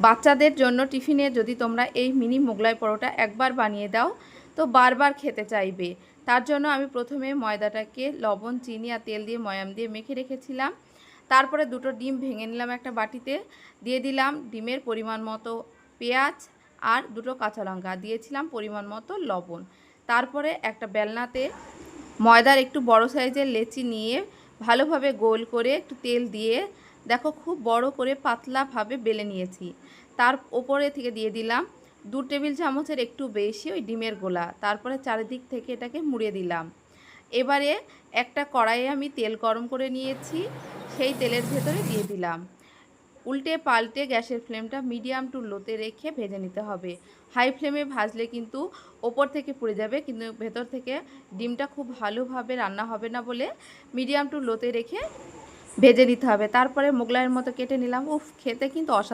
বাচ্চাদের জন্য টিফিনে যদি তোমরা এই মিনি মোগলাই পরোটা একবার বানিয়ে দাও তো বারবার খেতে চাইবে। তার জন্য আমি প্রথমে ময়দাটাকে লবণ, চিনি আর তেল দিয়ে ময়াম দিয়ে মেখে রেখেছিলাম। তারপরে দুটো ডিম ভেঙে নিলাম একটা বাটিতে, দিয়ে দিলাম ডিমের পরিমাণ মতো পেঁয়াজ আর দুটো কাঁচা লঙ্কা, দিয়েছিলাম পরিমাণ মতো লবণ। তারপরে একটা বেলনাতে ময়দার একটু বড় সাইজের লেচি নিয়ে ভালোভাবে গোল করে একটু তেল দিয়ে দেখো খুব বড় করে পাতলাভাবে বেলে নিয়েছি। তার ওপরে থেকে দিয়ে দিলাম 2 টেবিল চামচের একটু বেশি ওই ডিমের গোলা। তারপরে চারিদিক থেকে এটাকে মুড়ে দিলাম। এবারে একটা কড়াইয়ে আমি তেল গরম করে নিয়েছি, সেই তেলের ভেতরে দিয়ে দিলাম। উল্টে পাল্টে গ্যাসের ফ্লেমটা মিডিয়াম টু লোতে রেখে ভেজে নিতে হবে। হাই ফ্লেমে ভাজলে কিন্তু ওপর থেকে পুড়ে যাবে, কিন্তু ভেতর থেকে ডিমটা খুব ভালোভাবে রান্না হবে না, বলে মিডিয়াম টু লোতে রেখে ভেজে নিতে হবে। তারপরে মোগলাইয়ের মতো কেটে নিলাম। উফ, খেতে কিন্তু